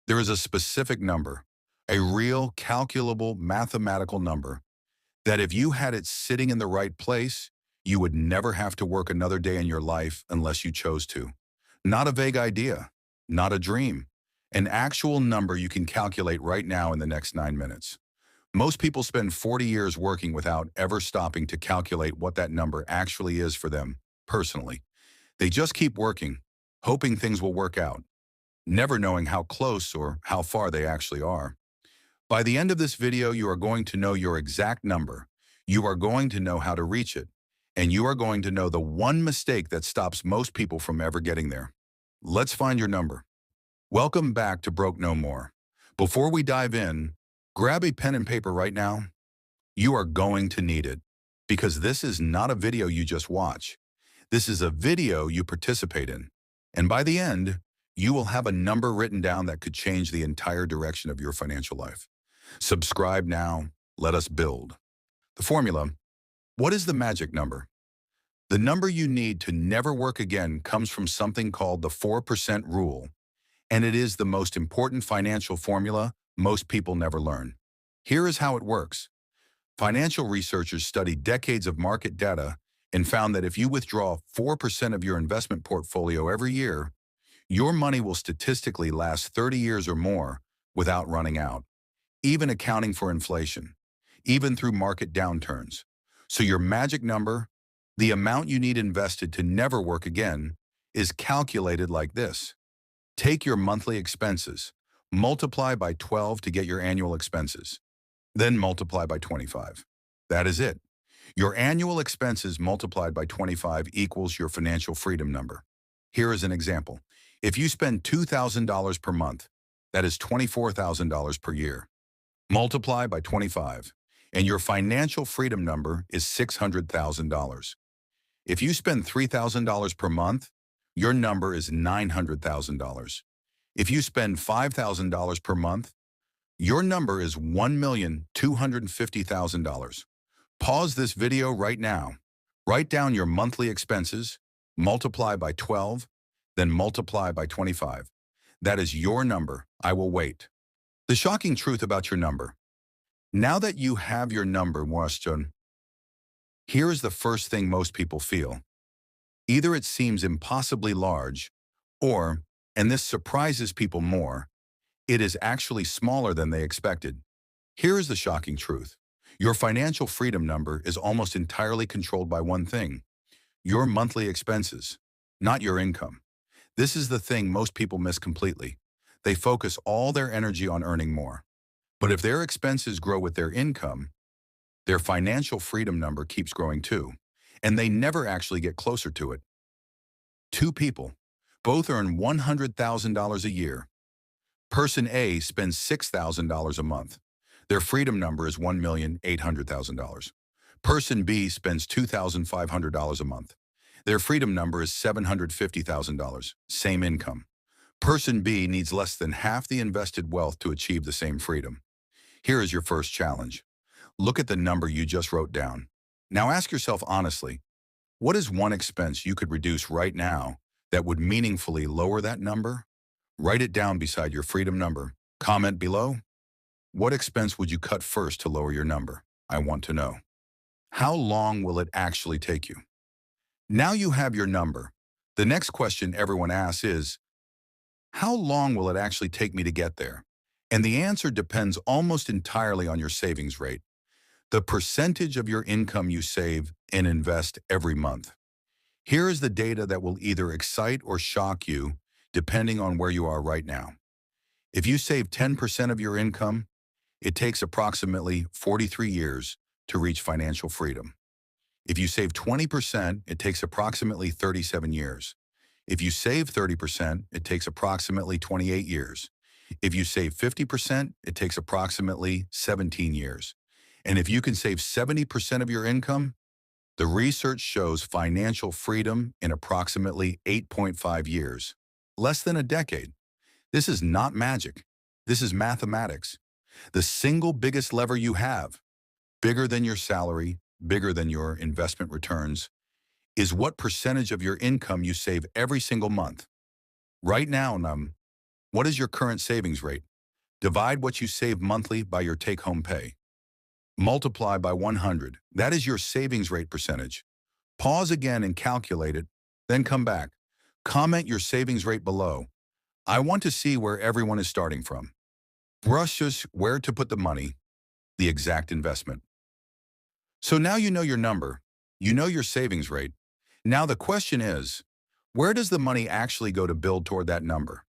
There is a specific number, a real calculable mathematical number, that if you had it sitting in the right place, you would never have to work another day in your life unless you chose to. Not a vague idea, not a dream, an actual number you can calculate right now in the next 9 minutes. Most people spend 40 years working without ever stopping to calculate what that number actually is for them, personally. They just keep working, hoping things will work out, never knowing how close or how far they actually are. By the end of this video, you are going to know your exact number. You are going to know how to reach it. And you are going to know the one mistake that stops most people from ever getting there. Let's find your number. Welcome back to Broke No More. Before we dive in, grab a pen and paper right now. You are going to need it because this is not a video you just watch. This is a video you participate in. And by the end, you will have a number written down that could change the entire direction of your financial life. Subscribe now. Let us build. The formula. What is the magic number? The number you need to never work again comes from something called the 4% rule, and it is the most important financial formula most people never learn. Here is how it works. Financial researchers studied decades of market data and found that if you withdraw 4% of your investment portfolio every year, your money will statistically last 30 years or more without running out, even accounting for inflation, even through market downturns. So your magic number, the amount you need invested to never work again, is calculated like this. Take your monthly expenses, multiply by 12 to get your annual expenses, then multiply by 25. That is it. Your annual expenses multiplied by 25 equals your financial freedom number. Here is an example. If you spend $2,000 per month, that is $24,000 per year. Multiply by 25, and your financial freedom number is $600,000. If you spend $3,000 per month, your number is $900,000. If you spend $5,000 per month, your number is $1,250,000. Pause this video right now. Write down your monthly expenses, multiply by 12, then multiply by 25. That is your number. I will wait. The shocking truth about your number. Now that you have your number, question, here is the first thing most people feel. Either it seems impossibly large, or, and this surprises people more, it is actually smaller than they expected. Here is the shocking truth. Your financial freedom number is almost entirely controlled by one thing, your monthly expenses, not your income. This is the thing most people miss completely. They focus all their energy on earning more. But if their expenses grow with their income, their financial freedom number keeps growing too, and they never actually get closer to it. Two people, both earn $100,000 a year. Person A spends $6,000 a month. Their freedom number is $1,800,000. Person B spends $2,500 a month. Their freedom number is $750,000. Same income. Person B needs less than half the invested wealth to achieve the same freedom. Here is your first challenge. Look at the number you just wrote down. Now ask yourself honestly, what is one expense you could reduce right now that would meaningfully lower that number? Write it down beside your freedom number. Comment below. What expense would you cut first to lower your number? I want to know. How long will it actually take you? Now you have your number. The next question everyone asks is, how long will it actually take me to get there? And the answer depends almost entirely on your savings rate, the percentage of your income you save and invest every month. Here is the data that will either excite or shock you depending on where you are right now. If you save 10% of your income, it takes approximately 43 years to reach financial freedom. If you save 20%, it takes approximately 37 years. If you save 30%, it takes approximately 28 years. If you save 50%, it takes approximately 17 years. And if you can save 70% of your income, the research shows financial freedom in approximately 8.5 years, less than a decade. This is not magic. This is mathematics. The single biggest lever you have, bigger than your salary, bigger than your investment returns, is what percentage of your income you save every single month. Right now, What is your current savings rate? Divide what you save monthly by your take-home pay. Multiply by 100. That is your savings rate percentage. Pause again and calculate it, then come back. Comment your savings rate below. I want to see where everyone is starting from. Brush just where to put the money, the exact investment. So now you know your number, you know your savings rate. Now the question is, where does the money actually go to build toward that number?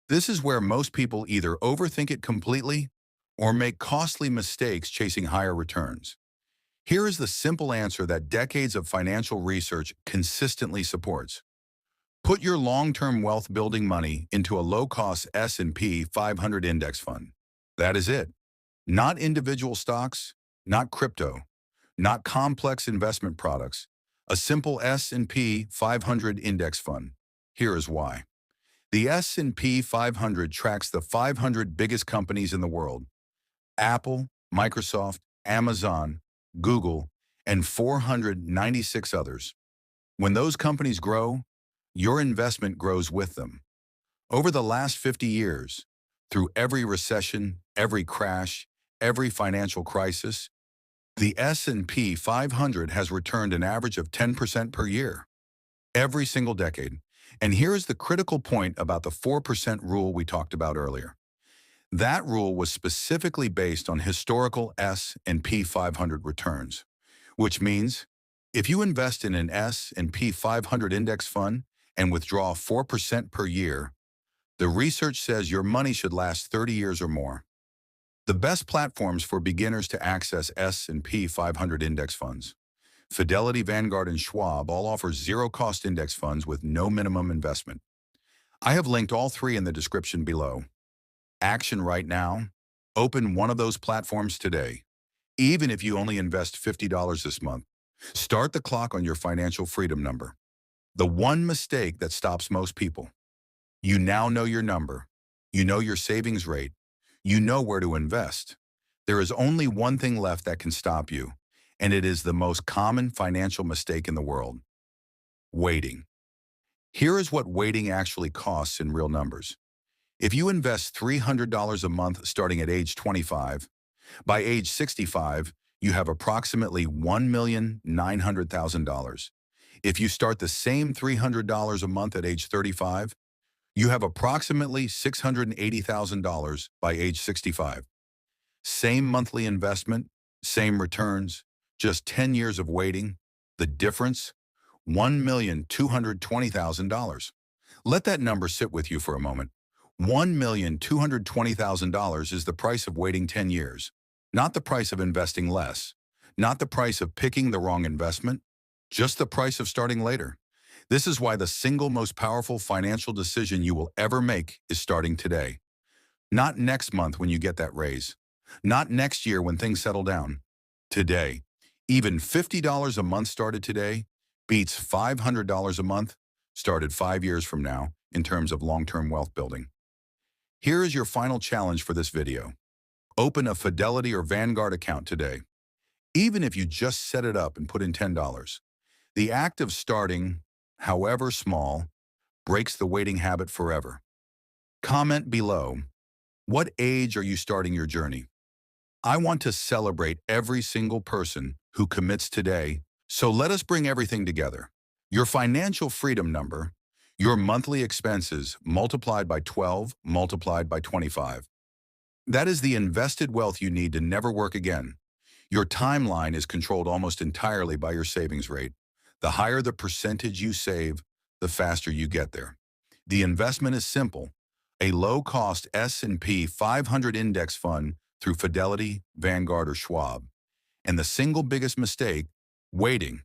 This is where most people either overthink it completely or make costly mistakes chasing higher returns. Here is the simple answer that decades of financial research consistently supports. Put your long-term wealth-building money into a low-cost S&P 500 index fund. That is it. Not individual stocks, not crypto, not complex investment products. A simple S&P 500 index fund. Here is why. The S&P 500 tracks the 500 biggest companies in the world. Apple, Microsoft, Amazon, Google, and 496 others. When those companies grow, your investment grows with them. Over the last 50 years, through every recession, every crash, every financial crisis, the S&P 500 has returned an average of 10% per year, every single decade. And here is the critical point about the 4% rule we talked about earlier. That rule was specifically based on historical S&P 500 returns, which means if you invest in an S&P 500 index fund and withdraw 4% per year, the research says your money should last 30 years or more. The best platforms for beginners to access S&P 500 index funds. Fidelity, Vanguard, and Schwab all offer zero-cost index funds with no minimum investment. I have linked all three in the description below. Action right now. Open one of those platforms today. Even if you only invest $50 this month, start the clock on your financial freedom number. The one mistake that stops most people. You now know your number. You know your savings rate. You know where to invest. There is only one thing left that can stop you, and it is the most common financial mistake in the world. Waiting. Here is what waiting actually costs in real numbers. If you invest $300 a month starting at age 25, by age 65, you have approximately $1,900,000. If you start the same $300 a month at age 35, you have approximately $680,000 by age 65. Same monthly investment, same returns, just 10 years of waiting. The difference? $1,220,000. Let that number sit with you for a moment. $1,220,000 is the price of waiting 10 years, not the price of investing less, not the price of picking the wrong investment, just the price of starting later. This is why the single most powerful financial decision you will ever make is starting today. Not next month when you get that raise. Not next year when things settle down. Today. Even $50 a month started today beats $500 a month started 5 years from now in terms of long-term wealth building. Here is your final challenge for this video. Open a Fidelity or Vanguard account today. Even if you just set it up and put in $10. The act of starting, however small, breaks the waiting habit forever. Comment below. What age are you starting your journey? I want to celebrate every single person who commits today, so let us bring everything together. Your financial freedom number, your monthly expenses multiplied by 12, multiplied by 25. That is the invested wealth you need to never work again. Your timeline is controlled almost entirely by your savings rate. The higher the percentage you save, the faster you get there. The investment is simple. A low-cost S&P 500 index fund through Fidelity, Vanguard, or Schwab. And the single biggest mistake, waiting.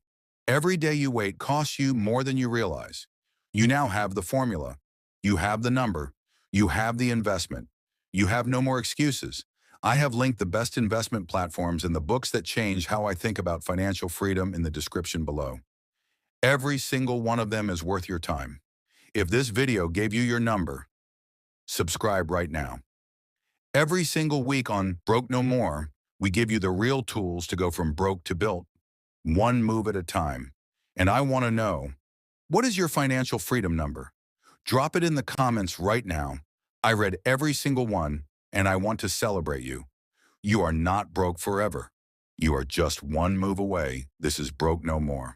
Every day you wait costs you more than you realize. You now have the formula. You have the number. You have the investment. You have no more excuses. I have linked the best investment platforms and the books that change how I think about financial freedom in the description below. Every single one of them is worth your time. If this video gave you your number, subscribe right now. Every single week on Broke No More, we give you the real tools to go from broke to built, one move at a time. And I want to know, what is your financial freedom number? Drop it in the comments right now. I read every single one, and I want to celebrate you. You are not broke forever. You are just one move away. This is broke no more.